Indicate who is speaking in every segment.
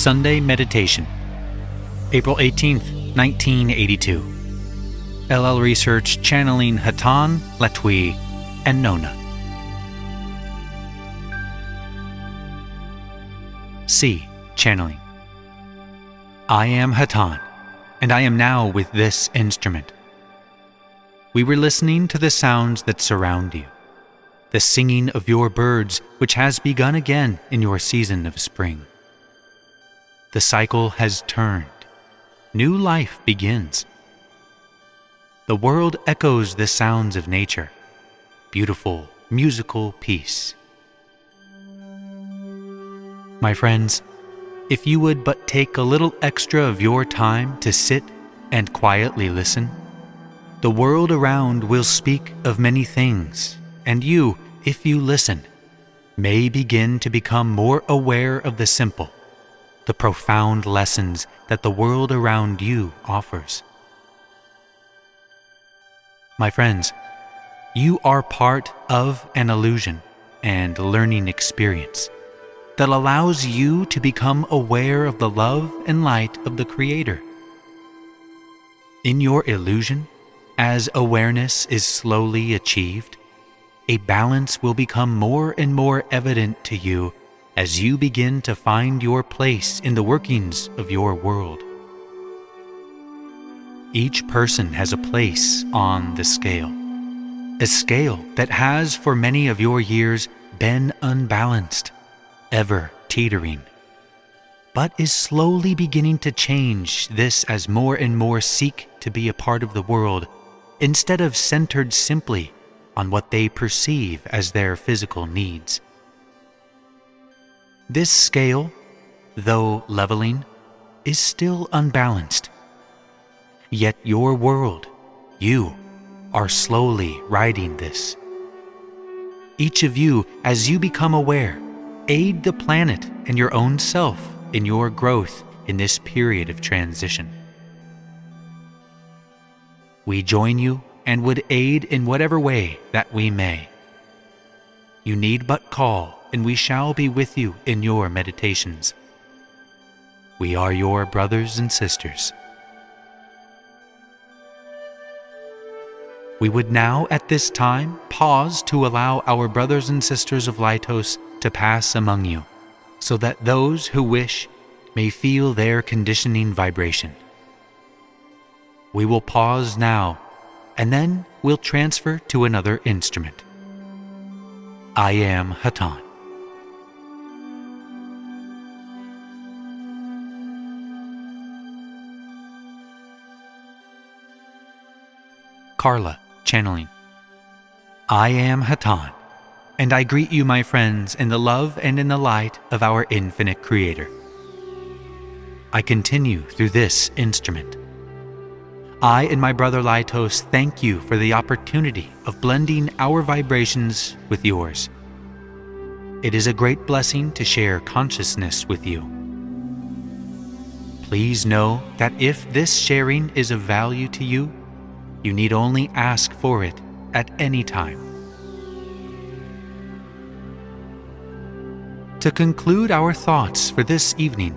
Speaker 1: Sunday Meditation, April 18th, 1982. LL Research channeling Hatonn, Latwii, and Nona. C. Channeling. I am Hatonn, and I am now with this instrument. We were listening to the sounds that surround you, the singing of your birds, which has begun again in your season of spring. The cycle has turned. New life begins. The world echoes the sounds of nature, beautiful, musical peace. My friends, if you would but take a little extra of your time to sit and quietly listen, the world around will speak of many things, and you, if you listen, may begin to become more aware of the simple, the profound lessons that the world around you offers. My friends, you are part of an illusion and learning experience that allows you to become aware of the love and light of the Creator. In your illusion, as awareness is slowly achieved, a balance will become more and more evident to you as you begin to find your place in the workings of your world. Each person has a place on the scale, a scale that has for many of your years been unbalanced, ever teetering, but is slowly beginning to change this as more and more seek to be a part of the world instead of centered simply on what they perceive as their physical needs. This scale, though leveling, is still unbalanced. Yet your world, you, are slowly riding this. Each of you, as you become aware, aid the planet and your own self in your growth in this period of transition. We join you and would aid in whatever way that we may. You need but call, and we shall be with you in your meditations. We are your brothers and sisters. We would now at this time pause to allow our brothers and sisters of Lightos to pass among you, so that those who wish may feel their conditioning vibration. We will pause now, and then we'll transfer to another instrument. I am Hatonn. Carla, channeling. I am Hatonn, and I greet you, my friends, in the love and in the light of our infinite Creator. I continue through this instrument. I and my brother Lightos thank you for the opportunity of blending our vibrations with yours. It is a great blessing to share consciousness with you. Please know that if this sharing is of value to you, you need only ask for it at any time. To conclude our thoughts for this evening,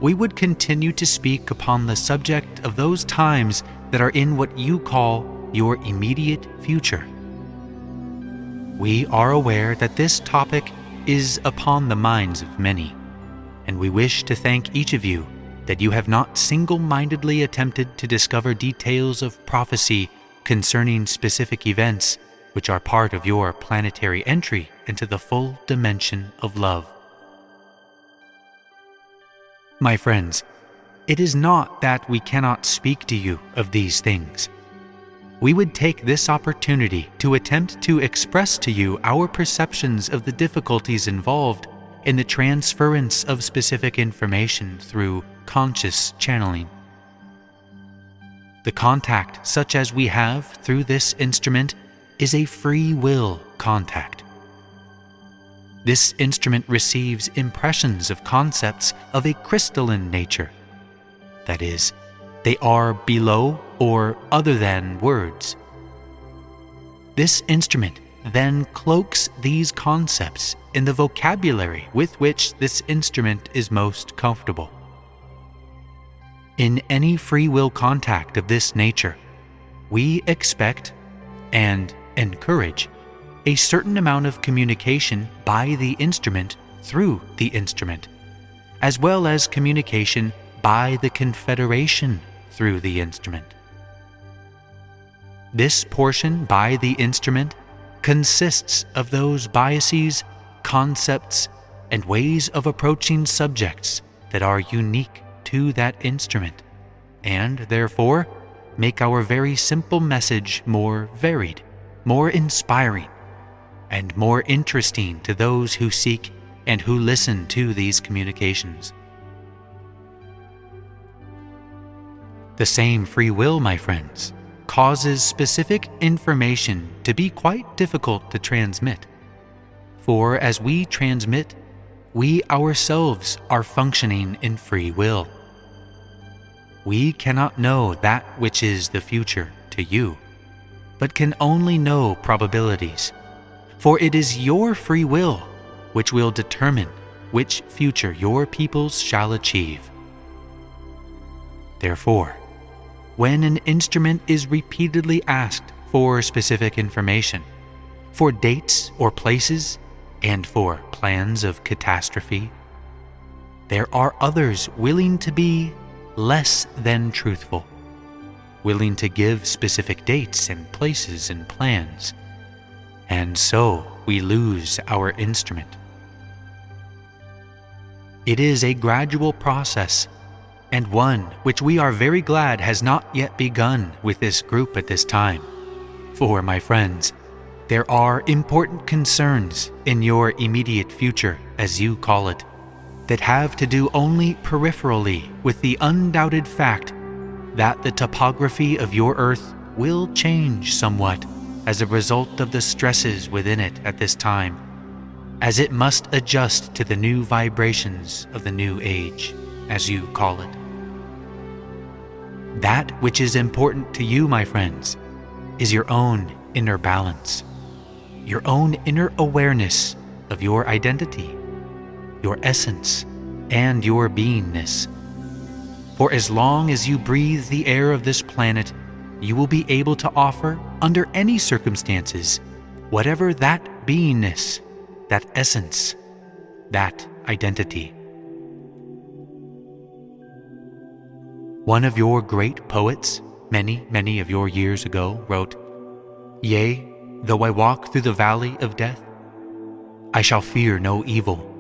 Speaker 1: we would continue to speak upon the subject of those times that are in what you call your immediate future. We are aware that this topic is upon the minds of many, and we wish to thank each of you that you have not single-mindedly attempted to discover details of prophecy concerning specific events which are part of your planetary entry into the full dimension of love. My friends, it is not that we cannot speak to you of these things. We would take this opportunity to attempt to express to you our perceptions of the difficulties involved in the transference of specific information through conscious channeling. The contact, such as we have through this instrument, is a free will contact. This instrument receives impressions of concepts of a crystalline nature. That is, they are below or other than words. This instrument then cloaks these concepts in the vocabulary with which this instrument is most comfortable. In any free will contact of this nature, we expect and encourage a certain amount of communication by the instrument through the instrument, as well as communication by the Confederation through the instrument. This portion by the instrument consists of those biases, concepts, and ways of approaching subjects that are unique to that instrument, and therefore make our very simple message more varied, more inspiring, and more interesting to those who seek and who listen to these communications. The same free will, my friends, causes specific information to be quite difficult to transmit. For as we transmit, we ourselves are functioning in free will. We cannot know that which is the future to you, but can only know probabilities. For it is your free will which will determine which future your peoples shall achieve. Therefore, when an instrument is repeatedly asked for specific information, for dates or places, and for plans of catastrophe, there are others willing to be less than truthful, willing to give specific dates and places and plans, and so we lose our instrument. It is a gradual process, and one which we are very glad has not yet begun with this group at this time. For, my friends, there are important concerns in your immediate future, as you call it, that have to do only peripherally with the undoubted fact that the topography of your Earth will change somewhat as a result of the stresses within it at this time, as it must adjust to the new vibrations of the new age, as you call it. That which is important to you, my friends, is your own inner balance, your own inner awareness of your identity, your essence, and your beingness. For as long as you breathe the air of this planet, you will be able to offer, under any circumstances, whatever that beingness, that essence, that identity. One of your great poets, many of your years ago, wrote, "Yea, though I walk through the valley of death, I shall fear no evil."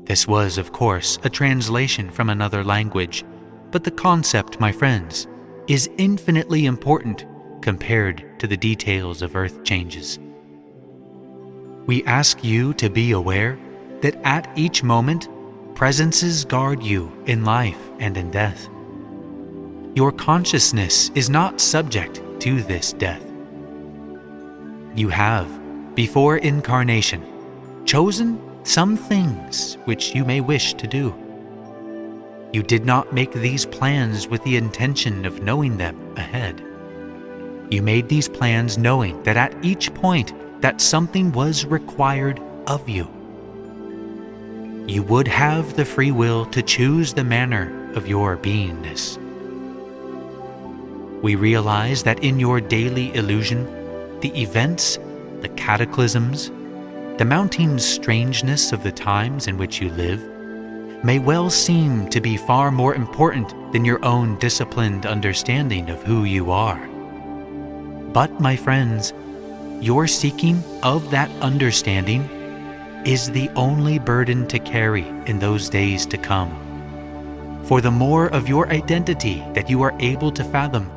Speaker 1: This was, of course, a translation from another language, but the concept, my friends, is infinitely important compared to the details of earth changes. We ask you to be aware that at each moment, presences guard you in life and in death. Your consciousness is not subject to this death. You have, before incarnation, chosen some things which you may wish to do. You did not make these plans with the intention of knowing them ahead. You made these plans knowing that at each point that something was required of you. You would have the free will to choose the manner of your beingness. We realize that in your daily illusion, the events, the cataclysms, the mounting strangeness of the times in which you live may well seem to be far more important than your own disciplined understanding of who you are. But, my friends, your seeking of that understanding is the only burden to carry in those days to come. For the more of your identity that you are able to fathom,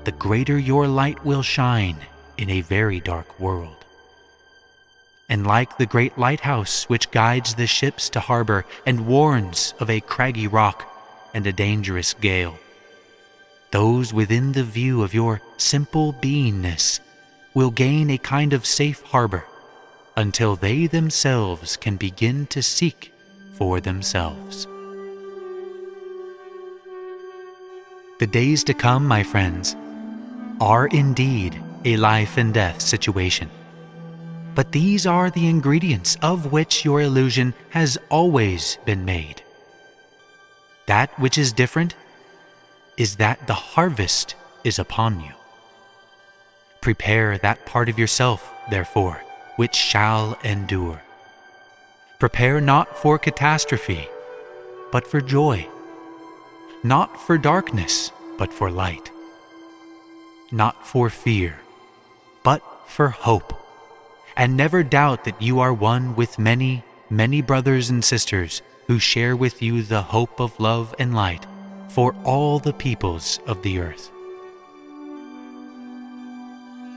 Speaker 1: the greater your light will shine in a very dark world. And like the great lighthouse which guides the ships to harbor and warns of a craggy rock and a dangerous gale, those within the view of your simple beingness will gain a kind of safe harbor until they themselves can begin to seek for themselves. The days to come, my friends, are indeed a life and death situation. But these are the ingredients of which your illusion has always been made. That which is different is that the harvest is upon you. Prepare that part of yourself, therefore, which shall endure. Prepare not for catastrophe, but for joy. Not for darkness, but for light. Not for fear, but for hope. And never doubt that you are one with many, many brothers and sisters who share with you the hope of love and light for all the peoples of the earth.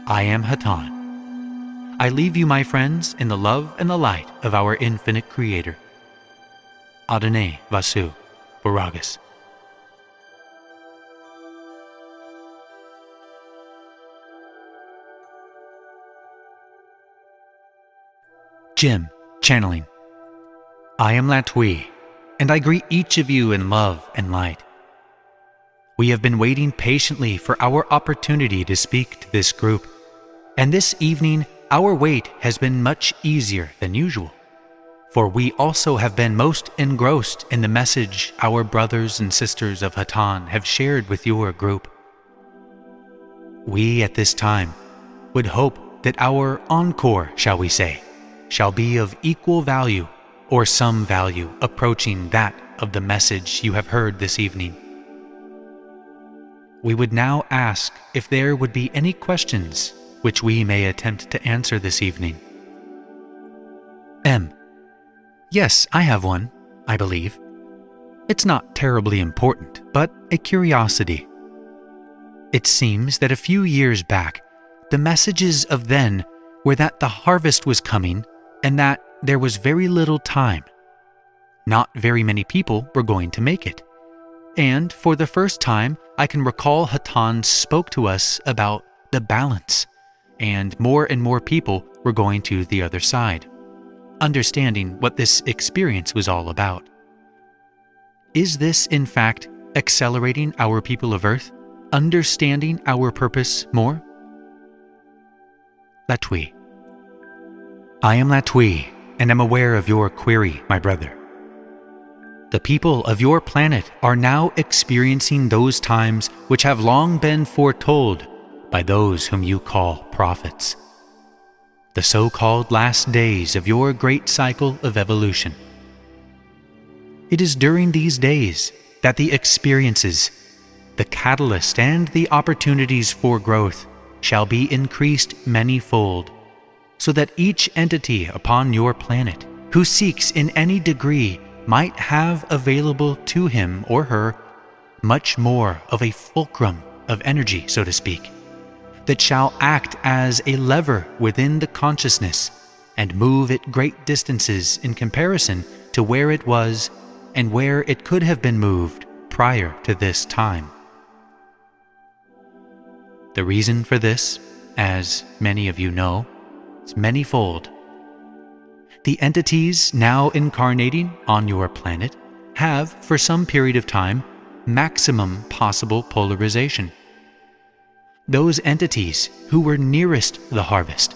Speaker 1: I am Hatonn. I leave you, my friends, in the love and the light of our infinite Creator. Adonai Vasu Boragas. Jim, channeling. I am Latwii, and I greet each of you in love and light. We have been waiting patiently for our opportunity to speak to this group, and this evening our wait has been much easier than usual, for we also have been most engrossed in the message our brothers and sisters of Hatonn have shared with your group. We at this time would hope that our encore, shall we say, shall be of equal value or some value approaching that of the message you have heard this evening. We would now ask if there would be any questions which we may attempt to answer this evening. M. Yes, I have one, I believe. It's not terribly important, but a curiosity. It seems that a few years back, the messages of then were that the harvest was coming and that there was very little time. Not very many people were going to make it. And for the first time, I can recall Hatonn spoke to us about the balance, and more people were going to the other side, understanding what this experience was all about. Is this, in fact, accelerating our people of Earth, understanding our purpose more? Latwii. I am Latwii, and am aware of your query, my brother. The people of your planet are now experiencing those times which have long been foretold by those whom you call prophets. The so-called last days of your great cycle of evolution. It is during these days that the experiences, the catalyst, and the opportunities for growth shall be increased many-fold, so that each entity upon your planet who seeks in any degree might have available to him or her much more of a fulcrum of energy, so to speak, that shall act as a lever within the consciousness and move at great distances in comparison to where it was and where it could have been moved prior to this time. The reason for this, as many of you know, is manifold. The entities now incarnating on your planet have, for some period of time, maximum possible polarization. Those entities who were nearest the harvest,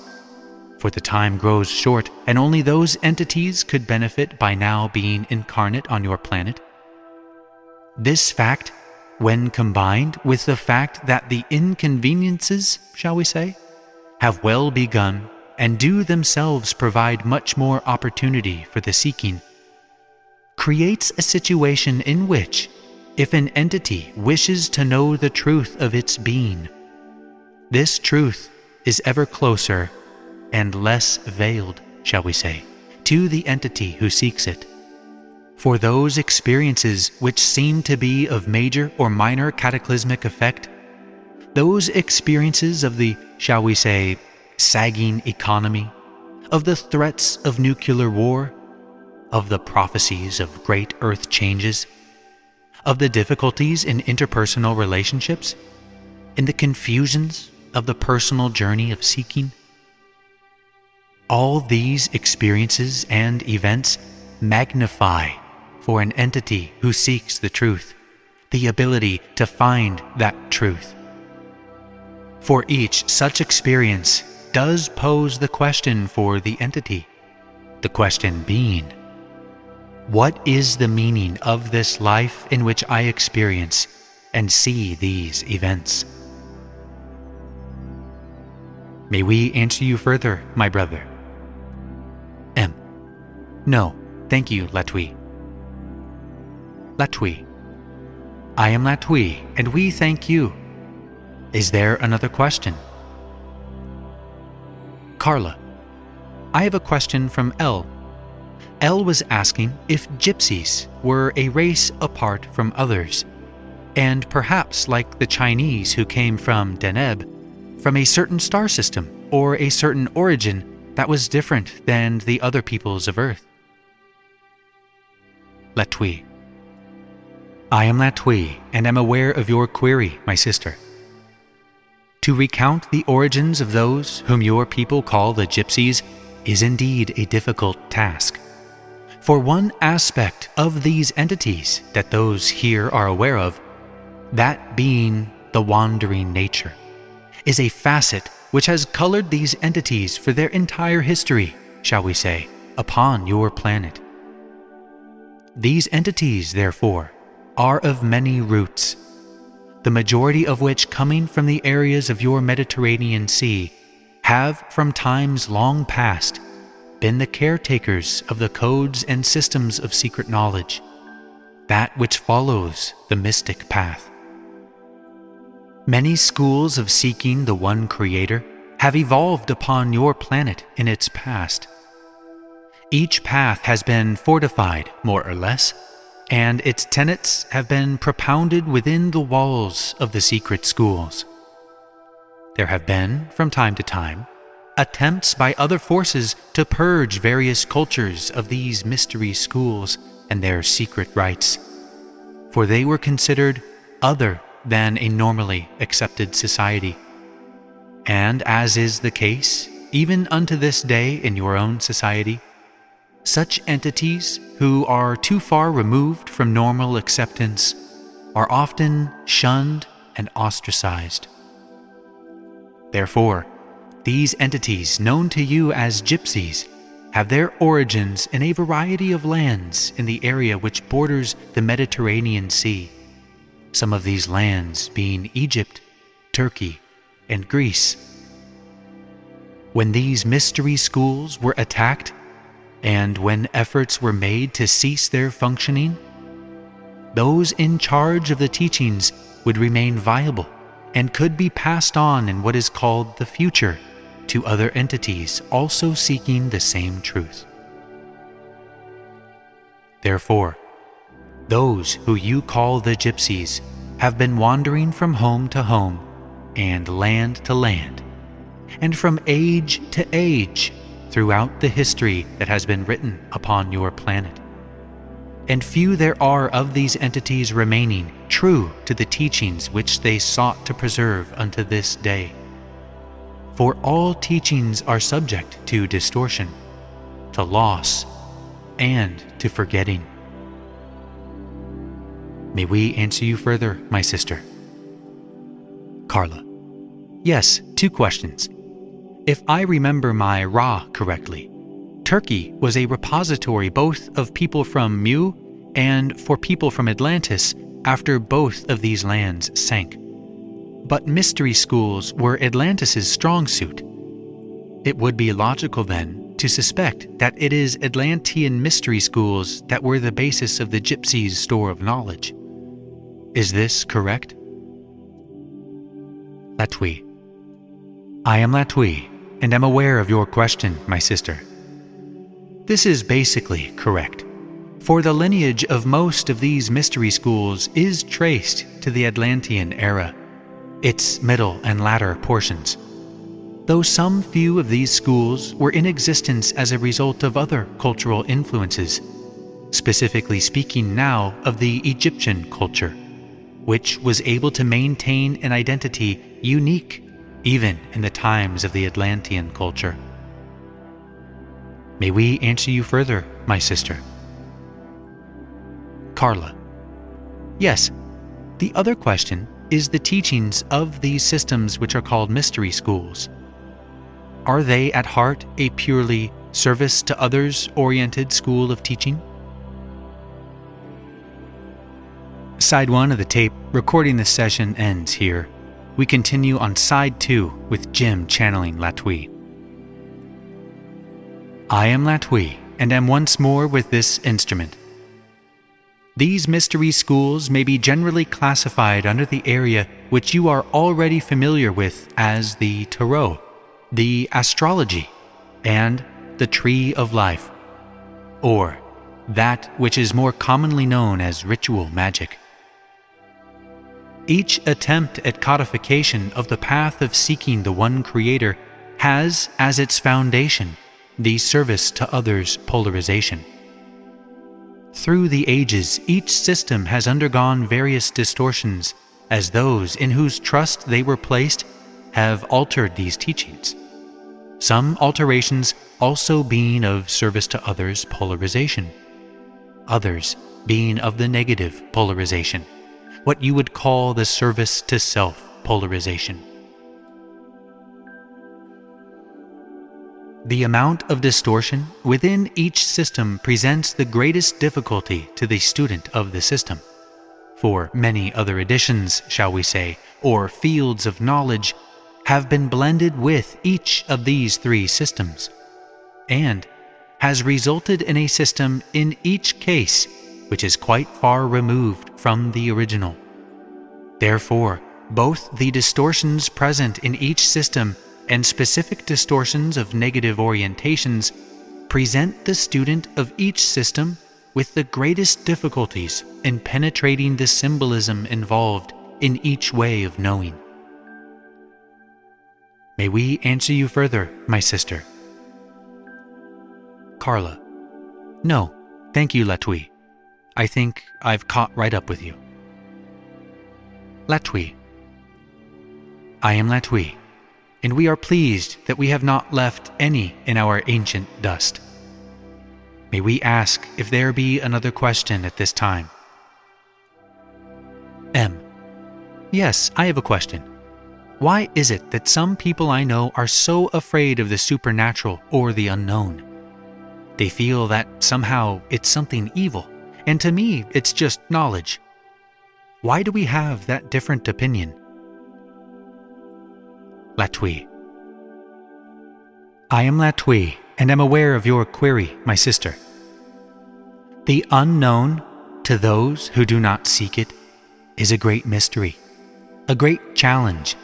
Speaker 1: for the time grows short and only those entities could benefit by now being incarnate on your planet. This fact, when combined with the fact that the inconveniences, shall we say, have well begun and do themselves provide much more opportunity for the seeking, creates a situation in which, if an entity wishes to know the truth of its being, this truth is ever closer and less veiled, shall we say, to the entity who seeks it. For those experiences which seem to be of major or minor cataclysmic effect, those experiences of the, shall we say, sagging economy, of the threats of nuclear war, of the prophecies of great earth changes, of the difficulties in interpersonal relationships, in the confusions of the personal journey of seeking. All these experiences and events magnify for an entity who seeks the truth, the ability to find that truth. For each such experience does pose the question for the entity, the question being, What is the meaning of this life in which I experience and see these events? May we answer you further, my brother? M. No, thank you, Latwii. Latwii. I am Latwii, and we thank you. Is there another question? Carla. I have a question from L. L was asking if Gypsies were a race apart from others, and perhaps like the Chinese who came from Deneb, from a certain star system or a certain origin that was different than the other peoples of Earth. Latwii. I am Latwii, and am aware of your query, my sister. To recount the origins of those whom your people call the Gypsies is indeed a difficult task. For one aspect of these entities that those here are aware of, that being the wandering nature, is a facet which has colored these entities for their entire history, shall we say, upon your planet. These entities, therefore, are of many roots, the majority of which coming from the areas of your Mediterranean Sea have, from times long past, been the caretakers of the codes and systems of secret knowledge, that which follows the mystic path. Many schools of seeking the one Creator have evolved upon your planet in its past. Each path has been fortified, more or less, and its tenets have been propounded within the walls of the secret schools. There have been, from time to time, attempts by other forces to purge various cultures of these mystery schools and their secret rites, for they were considered other than a normally accepted society. And as is the case, even unto this day in your own society, such entities who are too far removed from normal acceptance are often shunned and ostracized. Therefore, these entities known to you as Gypsies have their origins in a variety of lands in the area which borders the Mediterranean Sea, some of these lands being Egypt, Turkey, and Greece. When these mystery schools were attacked, and when efforts were made to cease their functioning, those in charge of the teachings would remain viable and could be passed on in what is called the future to other entities also seeking the same truth. Therefore, those who you call the Gypsies have been wandering from home to home and land to land, and from age to age throughout the history that has been written upon your planet. And few there are of these entities remaining true to the teachings which they sought to preserve unto this day. For all teachings are subject to distortion, to loss, and to forgetting. May we answer you further, my sister? Carla. Yes, 2 questions. If I remember my Ra correctly, Turkey was a repository both of people from Mu and for people from Atlantis after both of these lands sank. But mystery schools were Atlantis' strong suit. It would be logical then to suspect that it is Atlantean mystery schools that were the basis of the Gypsies' store of knowledge. Is this correct? Latwii. I am Latwii, and am aware of your question, my sister. This is basically correct, for the lineage of most of these mystery schools is traced to the Atlantean era, its middle and latter portions, though some few of these schools were in existence as a result of other cultural influences, specifically speaking now of the Egyptian culture, which was able to maintain an identity unique even in the times of the Atlantean culture. May we answer you further, my sister? Carla. Yes, the other question is the teachings of these systems which are called mystery schools. Are they at heart a purely service to others-oriented school of teaching? Side 1 of the tape recording this session ends here. We continue on Side 2 with Jim channeling Latwii. I am Latwii, and am once more with this instrument. These mystery schools may be generally classified under the area which you are already familiar with as the Tarot, the Astrology, and the Tree of Life, or that which is more commonly known as ritual magic. Each attempt at codification of the path of seeking the one Creator has as its foundation the service to others polarization. Through the ages, each system has undergone various distortions, as those in whose trust they were placed have altered these teachings. Some alterations also being of service to others polarization, others being of the negative polarization, what you would call the service to self polarization. The amount of distortion within each system presents the greatest difficulty to the student of the system. For many other editions, shall we say, or fields of knowledge, have been blended with each of these three systems, and has resulted in a system in each case which is quite far removed from the original. Therefore, both the distortions present in each system and specific distortions of negative orientations present the student of each system with the greatest difficulties in penetrating the symbolism involved in each way of knowing. May we answer you further, my sister? Carla. No, thank you, Latwii. I think I've caught right up with you. Latwii. I am Latwii, and we are pleased that we have not left any in our ancient dust. May we ask if there be another question at this time? M. Yes, I have a question. Why is it that some people I know are so afraid of the supernatural or the unknown? They feel that somehow it's something evil, and to me it's just knowledge. Why do we have that different opinion? Latwii. I am Latwii, and am aware of your query, my sister. The unknown, to those who do not seek it, is a great mystery, a great challenge,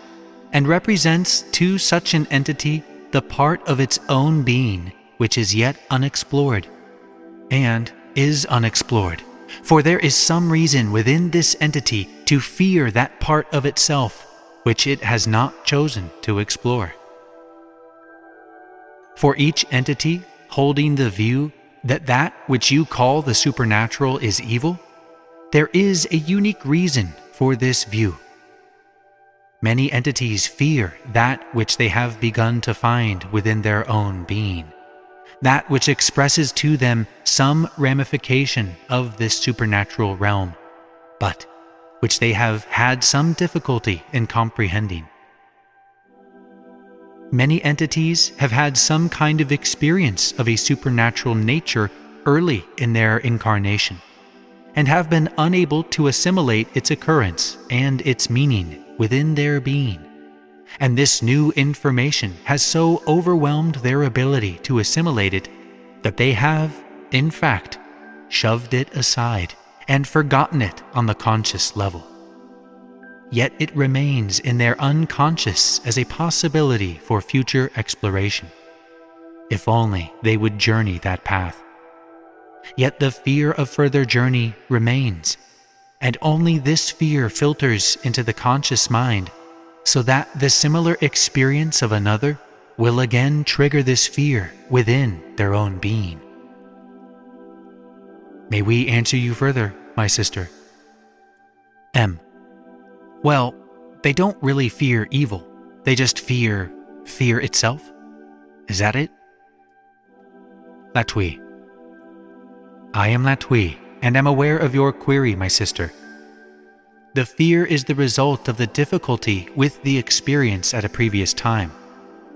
Speaker 1: and represents to such an entity the part of its own being which is yet unexplored, and is unexplored, for there is some reason within this entity to fear that part of itself which it has not chosen to explore. For each entity holding the view that that which you call the supernatural is evil, there is a unique reason for this view. Many entities fear that which they have begun to find within their own being, that which expresses to them some ramification of this supernatural realm, but which they have had some difficulty in comprehending. Many entities have had some kind of experience of a supernatural nature early in their incarnation, and have been unable to assimilate its occurrence and its meaning within their being. And this new information has so overwhelmed their ability to assimilate it that they have, in fact, shoved it aside and forgotten it on the conscious level. Yet it remains in their unconscious as a possibility for future exploration, if only they would journey that path. Yet the fear of further journey remains, and only this fear filters into the conscious mind, so that the similar experience of another will again trigger this fear within their own being. May we answer you further, my sister? M. Well, they don't really fear evil. They just fear itself. Is that it? Latwii. I am Latwii, and am aware of your query, my sister. The fear is the result of the difficulty with the experience at a previous time,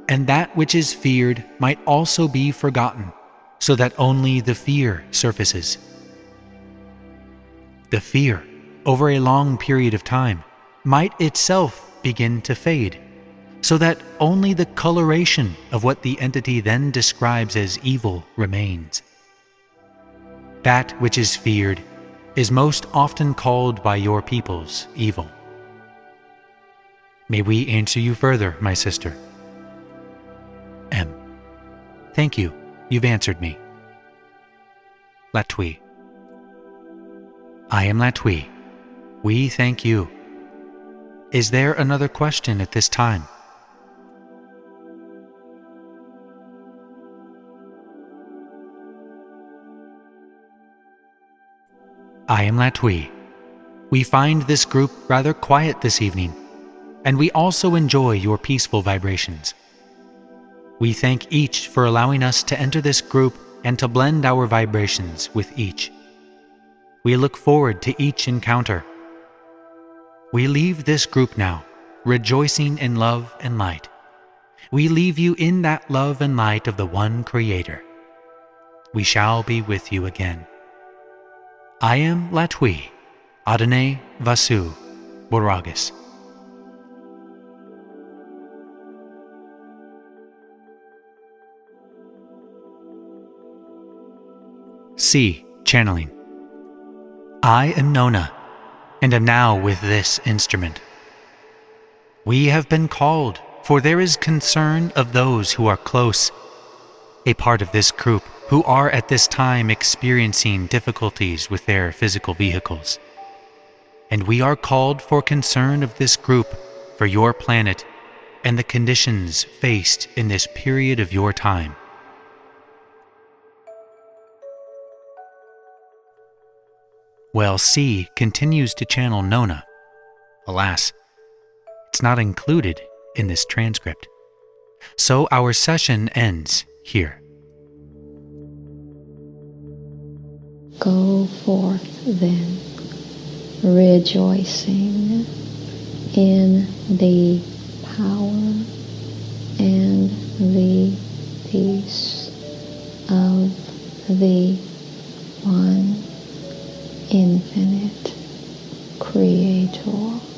Speaker 1: and that which is feared might also be forgotten, so that only the fear surfaces. The fear over a long period of time, might itself begin to fade, so that only the coloration of what the entity then describes as evil remains. That which is feared is most often called by your peoples evil. May we answer you further, my sister? M. Thank you. You've answered me. Latwii. I am Latwii. We thank you. Is there another question at this time? I am Latwii. We find this group rather quiet this evening, and we also enjoy your peaceful vibrations. We thank each for allowing us to enter this group and to blend our vibrations with each. We look forward to each encounter. We leave this group now, rejoicing in love and light. We leave you in that love and light of the one Creator. We shall be with you again. I am Latwii, Adonai Vasu Boragas. C. Channeling. I am Nona, and am now with this instrument. We have been called, for there is concern of those who are close, a part of this group who are at this time experiencing difficulties with their physical vehicles. And we are called for concern of this group, for your planet, and the conditions faced in this period of your time. Well, C continues to channel Nona. Alas, it's not included in this transcript. So our session ends here.
Speaker 2: Go forth then, rejoicing in the power and the peace of the one infinite Creator.